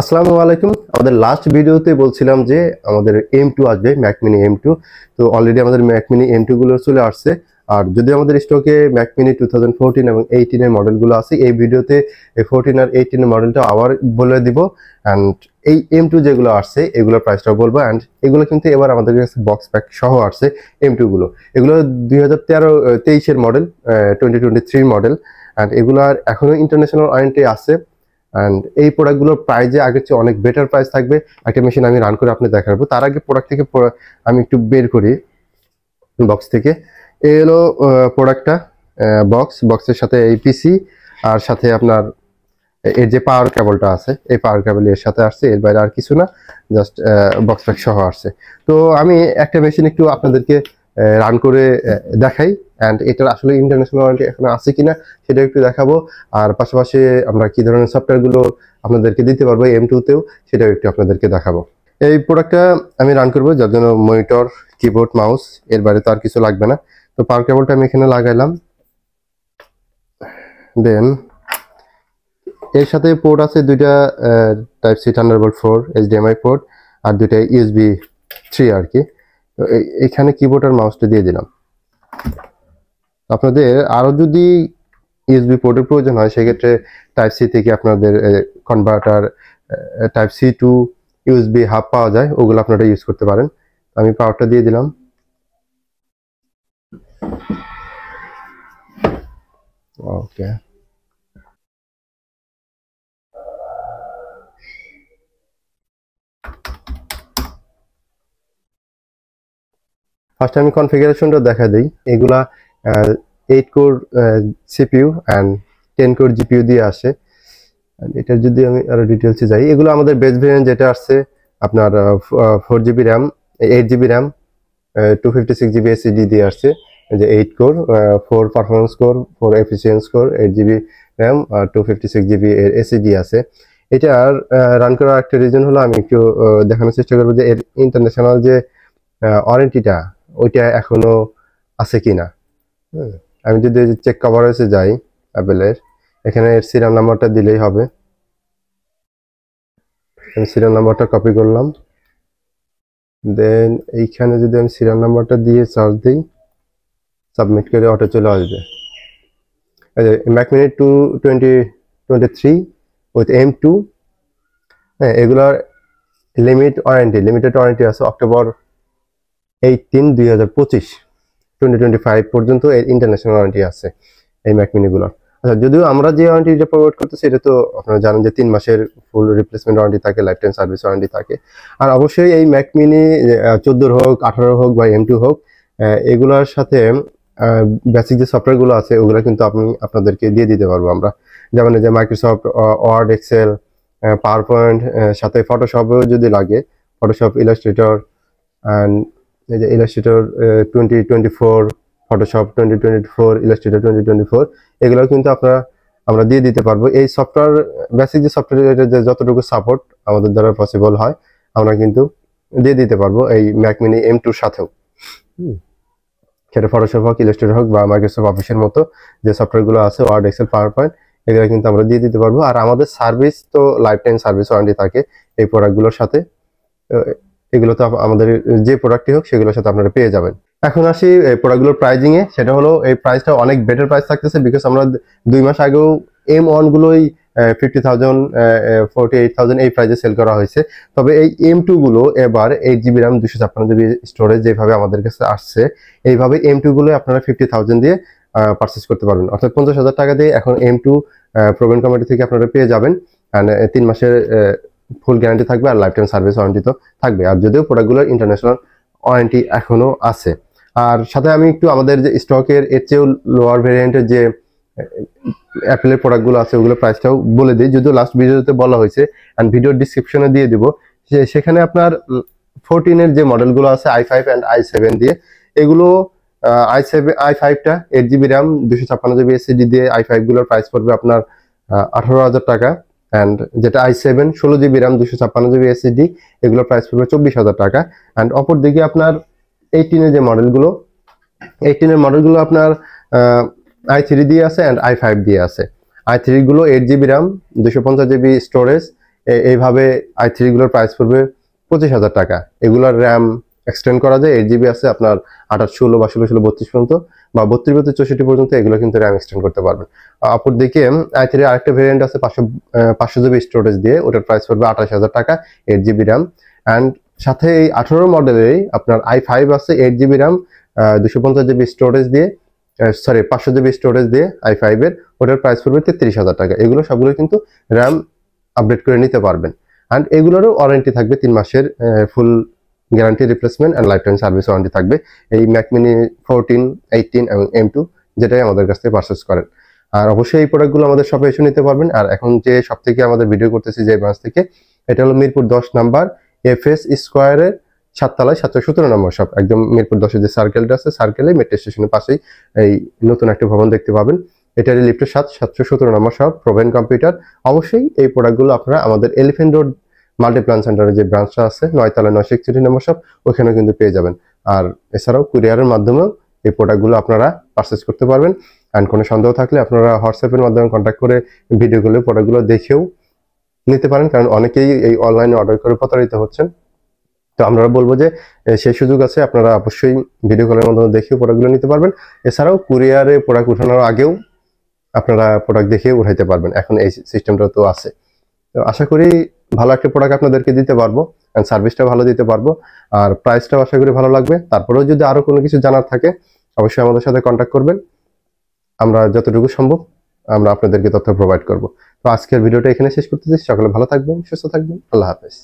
আসসালামু আলাইকুম। আমাদের লাস্ট ভিডিওতে বলছিলাম যে আমাদের M2 আসবে, ম্যাক মিনি M2। তো অলরেডি আমাদের ম্যাক মিনি M2 গুলো চলে আসছে। আর যদি আমাদের স্টকে ম্যাক মিনি 2014 এবং 18 এর মডেলগুলো আছে, এই ভিডিওতে এই 14 আর 18 এর মডেলটা আবার বলে দিব। অ্যান্ড এই M2 যেগুলো আসছে এগুলোর প্রাইসটাও বলবো। অ্যান্ড এগুলো কিন্তু এবার আমাদের কাছে বক্স প্যাক সহ আসছে M2 গুলো। এগুলো 2023 এর মডেল, 2023 মডেল। অ্যান্ড এগুলার এখনো ইন্টারন্যাশনাল ওয়ারেন্টি আছে। অ্যান্ড এই প্রোডাক্টগুলোর প্রাইজে আগের চেয়ে অনেক বেটার প্রাইস থাকবে। একটা মেশিন আমি রান করে আপনি দেখাবো। তার আগে প্রোডাক্ট থেকে আমি একটু বের করি বক্স থেকে। এই হলো প্রোডাক্টটা, বক্সের সাথে এই পিসি আর সাথে আপনার এর যে পাওয়ার কেবলটা আছে, এই পাওয়ার কেবল এর সাথে আসছে, এর বাইরে আর কিছু না, জাস্ট বক্স প্যাক সহ আসছে। তো আমি একটা মেশিন একটু আপনাদেরকে রান করে দেখাই। অ্যান্ড এটার আসলে ইন্টারন্যাশনাল ওয়ারেন্টি এখন আছে কিনা সেটা একটু দেখাবো। আর পাশাপাশি আমরা কি ধরনের সফটওয়্যারগুলো আপনাদেরকে দিতে পারবো M2-তেও, সেটাও একটু আপনাদেরকে দেখাবো। এই প্রোডাক্টটা আমি রান করবো, যার জন্য মনিটর, কিবোর্ড, মাউস, এর বাইরে তো আর কিছু লাগবে না। তো পাওয়ার কেবলটা আমি এখানে লাগাইলাম। দেন এর সাথে পোর্ট আছে দুইটা, type C Thunderbolt 4 HDMI port, আর দুইটা USB 3 আর কি। তো এখানে কিবোর্ড আর মাউসটা দিয়ে দিলাম। আপনাদের আরো যদি USB পোর্টের প্রয়োজন হয় সেক্ষেত্রে টাইপ সি থেকে আপনাদের converter, type C to USB hub পাওয়া যায়, ওগুলো আপনারা ইউজ করতে পারেন। আমি পাওয়ারটা দিয়ে দিলাম। ওকে, ফার্স্ট আমি কনফিগারেশনটা দেখা দিই। এগুলা 8 core CPU and 10 core GPU দিয়ে আসে। এটার যদি আমি আরো ডিটেলসে যাই, এগুলো আমাদের বেস ভেরিয়েন্ট যেটা আসছে আপনার 4GB RAM, 8GB RAM, 256GB SSD দিয়ে আসছে। যে 8 কোর, 4 performance core, 4 efficiency core, 8GB RAM আর 256GB এর SSD আছে। এটার রান করার একটা রিজন হলো আমি একটু দেখানোর চেষ্টা করবো যে এর ইন্টারন্যাশনাল যে ওয়ারেন্টিটা ওইটা এখনো আছে কিনা। আমি যদি চেক কভারেজে যাই অ্যাপেলের, এখানে এর সিরিয়াল নাম্বারটা দিলেই হবে। আমি সিরিয়াল নাম্বারটা কপি করলাম। দেন এইখানে যদি আমি সিরিয়াল নাম্বারটা দিয়ে সার্চ দিই, সাবমিট করে অটো চলে আসবে। Mac mini 2023 with M2। হ্যাঁ, এগুলোর লিমিটেড ওয়ারেন্টি আছে অক্টোবর 18, 2025 পর্যন্ত এর ইন্টারন্যাশনাল ওয়ারেন্টি আছে এই ম্যাক মিনিগুলো। আচ্ছা, যদিও আমরা যে ওয়ারেন্টিটা প্রোভাইড করতেছি এটা তো আপনারা জানেন যে 3 মাসের ফুল রিপ্লেসমেন্ট ওয়ারেন্টি থাকে, লাইফ টাইম সার্ভিস ওয়ারেন্টি থাকে। আর অবশ্যই এই ম্যাক মিনি 14 হোক, 18 হোক বা M2 হোক, এগুলোর সাথে বেসিক যে সফটওয়্যারগুলো আছে ওগুলো কিন্তু আপনাদেরকে দিয়ে দিতে পারবো আমরা। যেমন যে Microsoft Word, Excel, PowerPoint, সাথে ফটোশপও যদি লাগে, ফটোশপ, ইলাস্ট্রেটর, অ্যান্ড এই যে ইলাস্ট্রেটর 2024, ফটোশপ 2024, ইলাস্ট্রেটর 2024, এগুলোও কিন্তু আমরা দিয়ে দিতে পারবো। এই সফটওয়্যার, বেসিক যে সফটওয়্যারের যে যতটুকু সাপোর্ট আমাদের দ্বারা পসিবল হয় আমরা কিন্তু দিয়ে দিতে পারবো এই ম্যাক মিনি M2-র সাথেও। সেটা ফটোশপ হোক, ইলাস্ট্রেটর হোক বা মাইক্রোসফট অফিসের মতো যে সফটওয়্যারগুলো আছে, ওয়ার্ড, এক্সেল, পাওয়ার পয়েন্ট, এগুলো কিন্তু আমরা দিয়ে দিতে পারবো। আর আমাদের সার্ভিস তো লাইফ টাইম সার্ভিস ওয়ারেন্টি থাকে এই প্রোডাক্টগুলোর সাথে। এগুলো তো আমাদের যে প্রোডাক্টই হোক সেগুলোর সাথে আপনারা পেয়ে যাবেন। এখন আসি এই প্রোডাক্টগুলোর প্রাইজিং এ। সেটা হলো এই প্রাইসটা অনেক বেটার প্রাইস থাকতেছে, বিকজ আমরা 2 মাস আগেও M1 গুলোই 50,000, 48,000 এই প্রাইসে সেল করা হয়েছে। তবে এই M2 গুলো এবার 8GB র্যাম, 256GB স্টোরেজ যেভাবে আমাদের কাছে আসছে, এইভাবে M2 গুলো আপনারা 50,000 দিয়ে পারচেস করতে পারবেন। অর্থাৎ 50,000 টাকা দিয়ে এখন M2 প্রবীণ কমিটি থেকে আপনারা পেয়ে যাবেন। 3 মাসের ফুল গ্যারান্টি থাকবে আর লাইফ টাইম সার্ভিস ওয়ারেন্টি তো থাকবে। আর যদিও প্রোডাক্টগুলোর ইন্টারন্যাশনাল ওয়ারেন্টি এখনো আছে। আর সাথে আমি একটু আমাদের যে স্টকের এর চেয়েও লোয়ার ভেরিয়েন্টের যে অ্যাপেলের প্রোডাক্টগুলো আছে ওগুলো প্রাইসটাও বলে দিই, যদিও লাস্ট ভিডিওতে বলা হয়েছে অ্যান্ড ভিডিওর ডিসক্রিপশনে দিয়ে দিব। সেখানে আপনার 14 এর যে মডেলগুলো আছে i5 অ্যান্ড i7 দিয়ে, এগুলো i5টা 8GB র্যাম, 256GB SSD দিয়ে i5 গুলোর প্রাইস পড়বে আপনার 18,000 টাকা। অ্যান্ড যেটা i7 16GB RAM, 256GB SSD, এগুলোর প্রাইস পড়বে 24,000 টাকা। অ্যান্ড অপর দিকে আপনার 18 এর যে মডেলগুলো, 18 এর মডেলগুলো আপনার i3 দিয়ে আছে অ্যান্ড i5 দিয়ে আছে। i3 গুলো 8GB র্যাম, 250GB স্টোরেজ, এইভাবে i3 গুলোর প্রাইস পড়বে 25,000 টাকা। এগুলোর র্যাম এক্সটেন্ড করা যায়, 8 GB আছে আপনার 28 বা 16 32 পর্যন্ত, বা 32 64 পর্যন্ত এগুলো কিন্তু র্যাম এক্সটেন্ড করতে পারবেন। অপরদিকে i3 এর আরেকটা ভেরিয়েন্ট আছে 500 GB স্টোরেজ দিয়ে, ওটার প্রাইস পড়বে 28,000 টাকা, 8 GB র্যাম। অ্যান্ড সাথে এই 18 মডেলেরই আপনার i5 আছে, 8 GB র্যাম, 250 GB স্টোরেজ দিয়ে, 500 GB স্টোরেজ দিয়ে i5 এর, ওটার প্রাইস পড়বে 33,000 টাকা। এগুলো সবগুলো কিন্তু র্যাম আপডেট করে নিতে পারবেন। অ্যান্ড এগুলোরও ওয়ারেন্টি থাকবে 3 মাসের full guarantee replacement and life time service warranty থাকবে এই ম্যাক মিনি 14, 18 এবং M2 যেটাই আমাদের কাছ থেকে পারচেস করেন। আর অবশ্যই এই প্রোডাক্টগুলো আমাদের শপে এসে নিতে পারবেন। আর এখন যে শপ থেকে আমাদের ভিডিও করতেছি, যে ব্রাঞ্চ থেকে, এটা হলো মিরপুর 10 নাম্বার FS স্কোয়ারের 7 তলায় 717 নম্বর শপ। একদম মিরপুর 10 যে সার্কেলটা আছে, সার্কেলে মেট্রো স্টেশনের পাশেই এই নতুন একটা ভবন দেখতে পাবেন। এটার লিফটের 717 নম্বর শপ, প্রোভেন কম্পিউটার। অবশ্যই এই প্রোডাক্টগুলো আপনারা আমাদের এলিফ্যান্ট রোড মাল্টিপ্লান সেন্টারের যে ব্রাঞ্চটা আছে 9 তলায় 961 নম্বর শপ, ওখানেও কিন্তু পেয়ে যাবেন। আর এছাড়াও কুরিয়ারের মাধ্যমেও এই প্রোডাক্টগুলো আপনারা পারচেস করতে পারবেন। অ্যান্ড কোনো সন্দেহ থাকলে আপনারা হোয়াটসঅ্যাপের মাধ্যমে কন্ট্যাক্ট করে ভিডিওগুলো প্রোডাক্টগুলো দেখেও নিতে পারেন, কারণ অনেকেই এই অনলাইনে অর্ডার করে প্রতারিত হচ্ছেন। তো আমরা বলবো যে সেই সুযোগ আছে, আপনারা অবশ্যই ভিডিও কলের মাধ্যমে দেখেও প্রোডাক্টগুলো নিতে পারবেন। এছাড়াও কুরিয়ারে প্রোডাক্ট উঠানোর আগেও আপনারা প্রোডাক্ট দেখে উঠাইতে পারবেন, এখন এই সিস্টেমটা তো আছে। তো আশা করি ভালো একটা প্রোডাক্ট আপনাদেরকে দিতে পারবো, এন্ড সার্ভিসটা ভালো দিতে পারবো, আর প্রাইসটাও আশা করি ভালো লাগবে। তারপরেও যদি আরো কোনো কিছু জানার থাকে অবশ্যই আমাদের সাথে কন্ট্যাক্ট করবেন, আমরা যতটুকু সম্ভব আমরা আপনাদেরকে তথ্য প্রোভাইড করব। তো আজকের ভিডিওটা এখানে শেষ করতেছি। সকলে ভালো থাকবেন, সুস্থ থাকবেন, আল্লাহ হাফেজ।